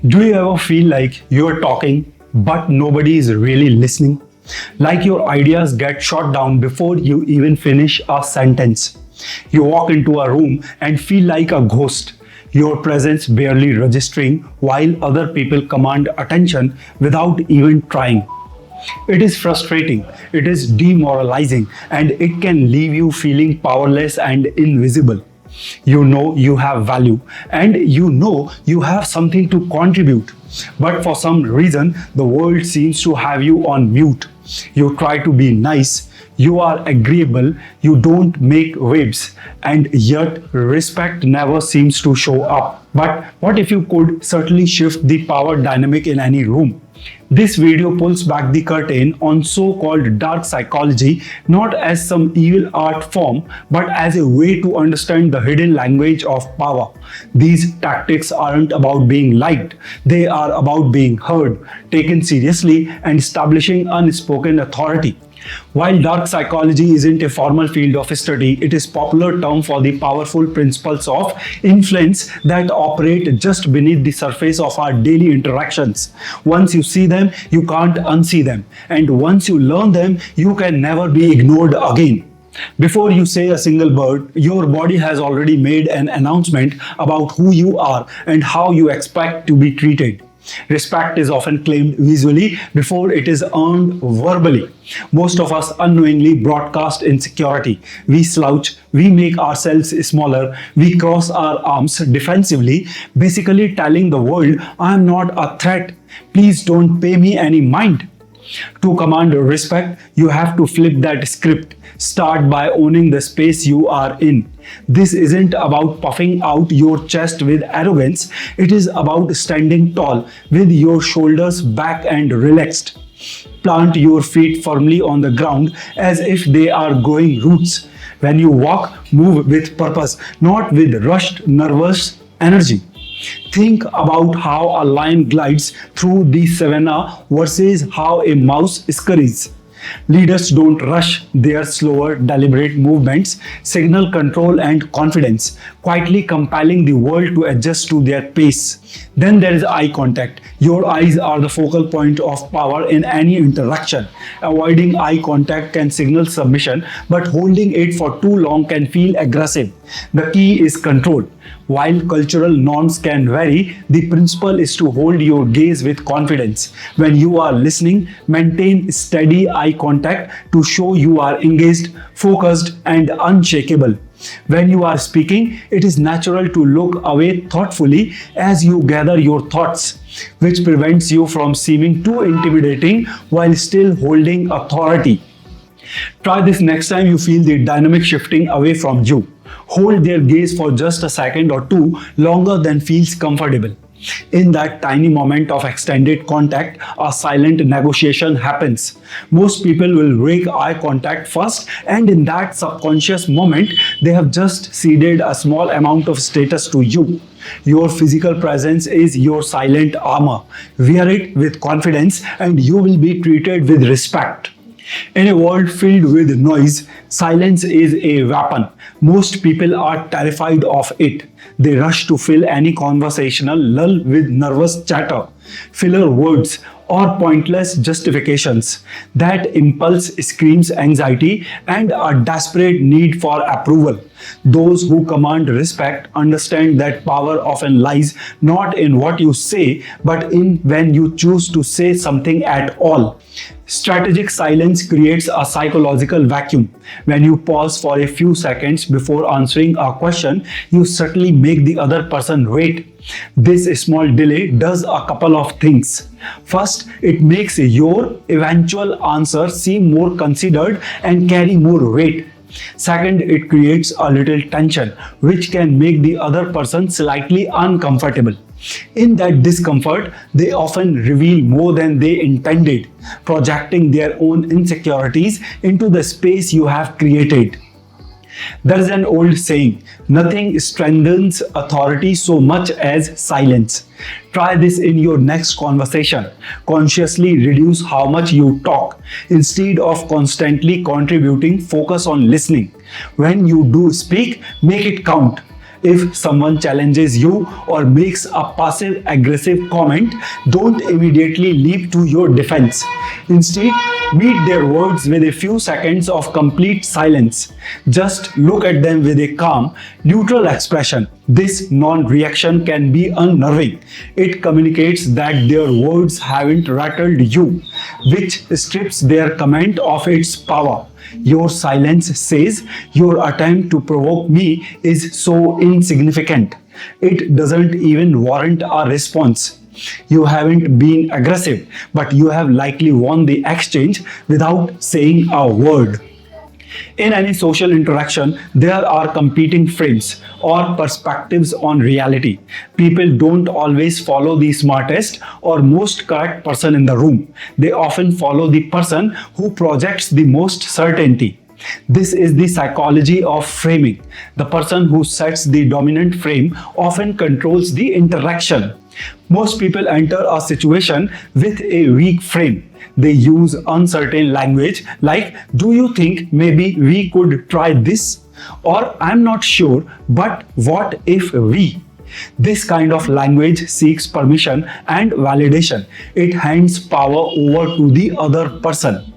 Do you ever feel like you're talking, but nobody is really listening? Like your ideas get shot down before you even finish a sentence. You walk into a room and feel like a ghost, your presence barely registering while other people command attention without even trying. It is frustrating, it is demoralizing, and it can leave you feeling powerless and invisible. You know you have value and you know you have something to contribute. But for some reason, the world seems to have you on mute. You try to be nice, you are agreeable, you don't make waves, and yet respect never seems to show up. But what if you could certainly shift the power dynamic in any room? This video pulls back the curtain on so-called dark psychology, not as some evil art form, but as a way to understand the hidden language of power. These tactics aren't about being liked, they are about being heard, taken seriously, and establishing unspoken authority. While dark psychology isn't a formal field of study, it is a popular term for the powerful principles of influence that operate just beneath the surface of our daily interactions. Once you see them, you can't unsee them. And once you learn them, you can never be ignored again. Before you say a single word, your body has already made an announcement about who you are and how you expect to be treated. Respect is often claimed visually before it is earned verbally. Most of us unknowingly broadcast insecurity. We slouch, we make ourselves smaller, we cross our arms defensively, basically telling the world, I am not a threat. Please don't pay me any mind. To command respect, you have to flip that script. Start by owning the space you are in. This isn't about puffing out your chest with arrogance. It is about standing tall with your shoulders back and relaxed. Plant your feet firmly on the ground as if they are growing roots. When you walk, move with purpose, not with rushed, nervous energy. Think about how a lion glides through the savanna versus how a mouse scurries. Leaders don't rush, their slower, deliberate movements signal control and confidence, quietly compelling the world to adjust to their pace. Then there is eye contact. Your eyes are the focal point of power in any interaction. Avoiding eye contact can signal submission, but holding it for too long can feel aggressive. The key is control. While cultural norms can vary, the principle is to hold your gaze with confidence. When you are listening, maintain steady eye contact to show you are engaged, focused, and unshakable. When you are speaking, it is natural to look away thoughtfully as you gather your thoughts, which prevents you from seeming too intimidating while still holding authority. Try this next time you feel the dynamic shifting away from you. Hold their gaze for just a second or two longer than feels comfortable. In that tiny moment of extended contact, a silent negotiation happens. Most people will break eye contact first, and in that subconscious moment, they have just ceded a small amount of status to you. Your physical presence is your silent armor. Wear it with confidence, and you will be treated with respect. In a world filled with noise, silence is a weapon. Most people are terrified of it. They rush to fill any conversational lull with nervous chatter, filler words, or pointless justifications. That impulse screams anxiety and a desperate need for approval. Those who command respect understand that power often lies not in what you say, but in when you choose to say something at all. Strategic silence creates a psychological vacuum. When you pause for a few seconds before answering a question, you certainly make the other person wait. This small delay does a couple of things. First, it makes your eventual answer seem more considered and carry more weight. Second, it creates a little tension, which can make the other person slightly uncomfortable. In that discomfort, they often reveal more than they intended, projecting their own insecurities into the space you have created. There is an old saying, nothing strengthens authority so much as silence. Try this in your next conversation. Consciously reduce how much you talk. Instead of constantly contributing, focus on listening. When you do speak, make it count. If someone challenges you or makes a passive aggressive comment, don't immediately leap to your defense. Instead, meet their words with a few seconds of complete silence. Just look at them with a calm, neutral expression. This non-reaction can be unnerving. It communicates that their words haven't rattled you, which strips their comment of its power. Your silence says, your attempt to provoke me is so insignificant. It doesn't even warrant a response. You haven't been aggressive, but you have likely won the exchange without saying a word. In any social interaction, there are competing frames or perspectives on reality. People don't always follow the smartest or most correct person in the room. They often follow the person who projects the most certainty. This is the psychology of framing. The person who sets the dominant frame often controls the interaction. Most people enter a situation with a weak frame. They use uncertain language like, do you think maybe we could try this? Or I'm not sure, but what if we? This kind of language seeks permission and validation. It hands power over to the other person.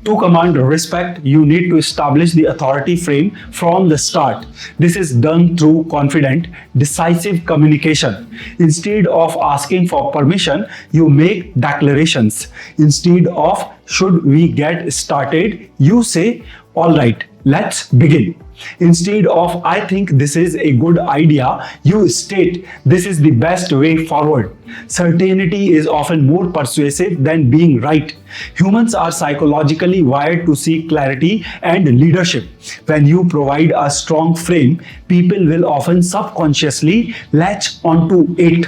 To command respect, you need to establish the authority frame from the start. This is done through confident, decisive communication. Instead of asking for permission, you make declarations. Instead of should we get started, you say, all right, let's begin. Instead of I think this is a good idea, you state this is the best way forward. Certainty is often more persuasive than being right. Humans are psychologically wired to seek clarity and leadership. When you provide a strong frame, people will often subconsciously latch onto it.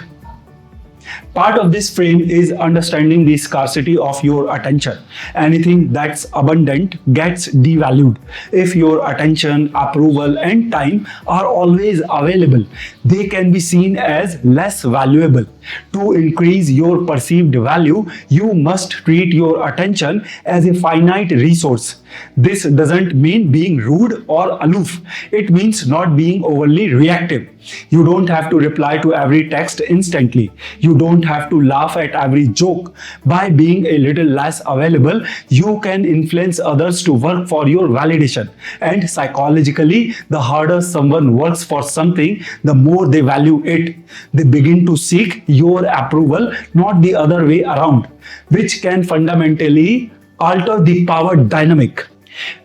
Part of this frame is understanding the scarcity of your attention. Anything that's abundant gets devalued. If your attention, approval, and time are always available, they can be seen as less valuable. To increase your perceived value, you must treat your attention as a finite resource. This doesn't mean being rude or aloof. It means not being overly reactive. You don't have to reply to every text instantly. You don't have to laugh at every joke. By being a little less available, you can influence others to work for your validation. And psychologically, the harder someone works for something, the more they value it. They begin to seek your approval, not the other way around, which can fundamentally alter the power dynamic.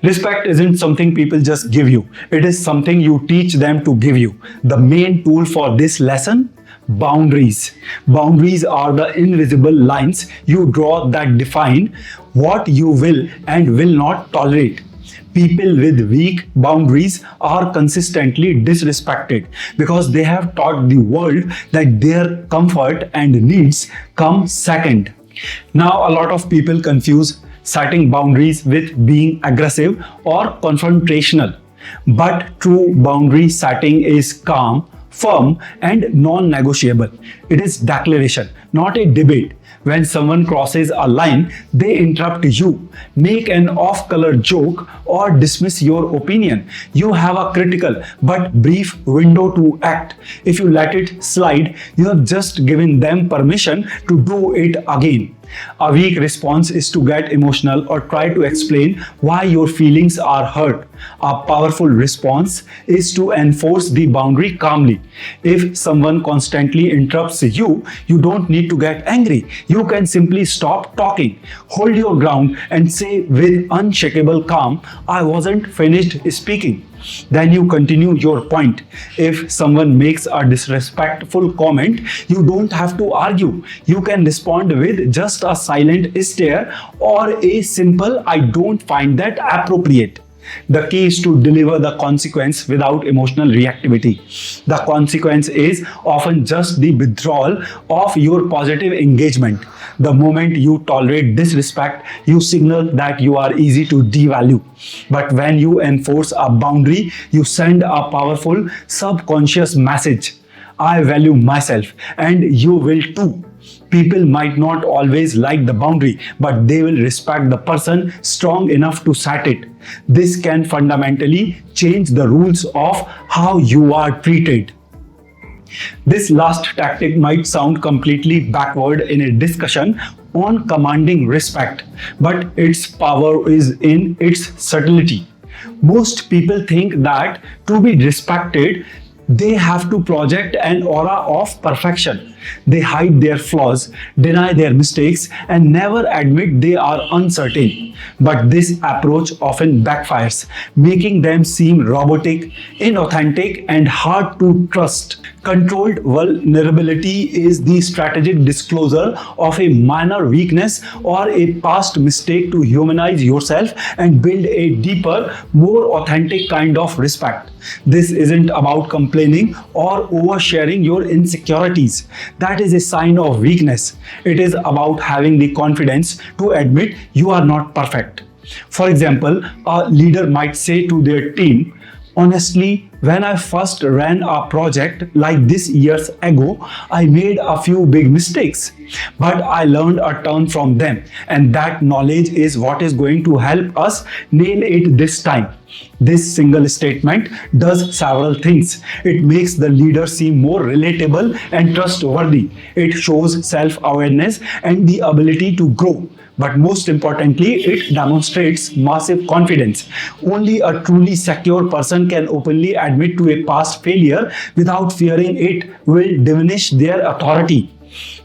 Respect isn't something people just give you. It is something you teach them to give you. The main tool for this lesson: boundaries. Boundaries are the invisible lines you draw that define what you will and will not tolerate. People with weak boundaries are consistently disrespected because they have taught the world that their comfort and needs come second. Now, a lot of people confuse setting boundaries with being aggressive or confrontational. But true boundary setting is calm, firm, and non-negotiable. It is declaration, not a debate. When someone crosses a line, they interrupt you, make an off-color joke, or dismiss your opinion. You have a critical but brief window to act. If you let it slide, you have just given them permission to do it again. A weak response is to get emotional or try to explain why your feelings are hurt. A powerful response is to enforce the boundary calmly. If someone constantly interrupts you, you don't need to get angry. You can simply stop talking, hold your ground, and say with unshakable calm, I wasn't finished speaking. Then you continue your point. If someone makes a disrespectful comment, you don't have to argue. You can respond with just a silent stare or a simple I don't find that appropriate. The key is to deliver the consequence without emotional reactivity. The consequence is often just the withdrawal of your positive engagement. The moment you tolerate disrespect, you signal that you are easy to devalue. But when you enforce a boundary, you send a powerful subconscious message. I value myself and you will too. People might not always like the boundary, but they will respect the person strong enough to set it. This can fundamentally change the rules of how you are treated. This last tactic might sound completely backward in a discussion on commanding respect, but its power is in its subtlety. Most people think that to be respected, they have to project an aura of perfection. They hide their flaws, deny their mistakes, and never admit they are uncertain. But this approach often backfires, making them seem robotic, inauthentic, and hard to trust. Controlled vulnerability is the strategic disclosure of a minor weakness or a past mistake to humanize yourself and build a deeper, more authentic kind of respect. This isn't about complaining or oversharing your insecurities. That is a sign of weakness. It is about having the confidence to admit you are not perfect. For example, a leader might say to their team, "Honestly, when I first ran a project like this years ago, I made a few big mistakes, but I learned a ton from them, and that knowledge is what is going to help us nail it this time." This single statement does several things. It makes the leader seem more relatable and trustworthy. It shows self-awareness and the ability to grow. But most importantly, it demonstrates massive confidence. Only a truly secure person can openly admit to a past failure without fearing it will diminish their authority.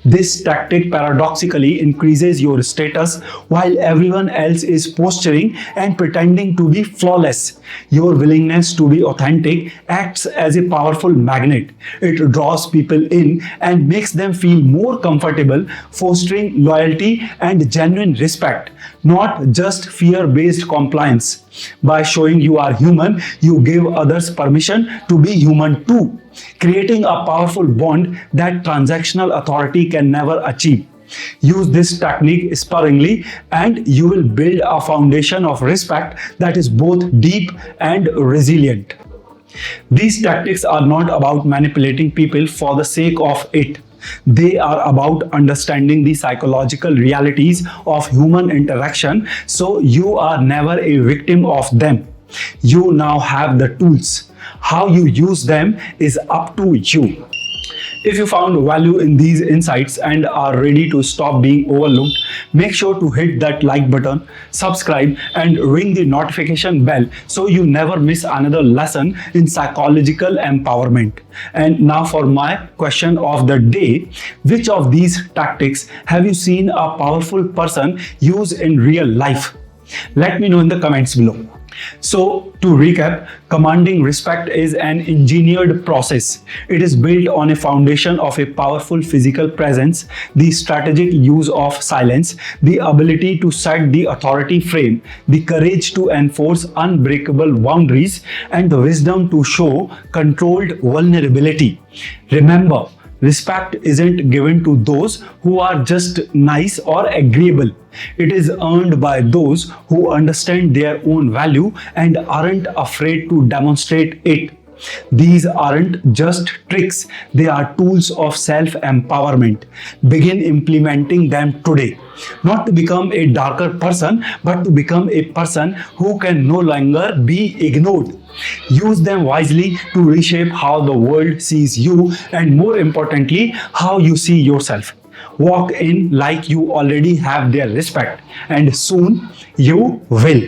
This tactic paradoxically increases your status while everyone else is posturing and pretending to be flawless. Your willingness to be authentic acts as a powerful magnet. It draws people in and makes them feel more comfortable, fostering loyalty and genuine respect, not just fear-based compliance. By showing you are human, you give others permission to be human too, creating a powerful bond that transactional authority can never achieve. Use this technique sparingly and you will build a foundation of respect that is both deep and resilient. These tactics are not about manipulating people for the sake of it. They are about understanding the psychological realities of human interaction, so you are never a victim of them. You now have the tools. How you use them is up to you. If you found value in these insights and are ready to stop being overlooked, make sure to hit that like button, subscribe, and ring the notification bell so you never miss another lesson in psychological empowerment. And now for my question of the day: which of these tactics have you seen a powerful person use in real life? Let me know in the comments below. So, to recap, commanding respect is an engineered process. It is built on a foundation of a powerful physical presence, the strategic use of silence, the ability to set the authority frame, the courage to enforce unbreakable boundaries, and the wisdom to show controlled vulnerability. Remember, respect isn't given to those who are just nice or agreeable. It is earned by those who understand their own value and aren't afraid to demonstrate it. These aren't just tricks, they are tools of self-empowerment. Begin implementing them today. Not to become a darker person, but to become a person who can no longer be ignored. Use them wisely to reshape how the world sees you and, more importantly, how you see yourself. Walk in like you already have their respect, and soon you will.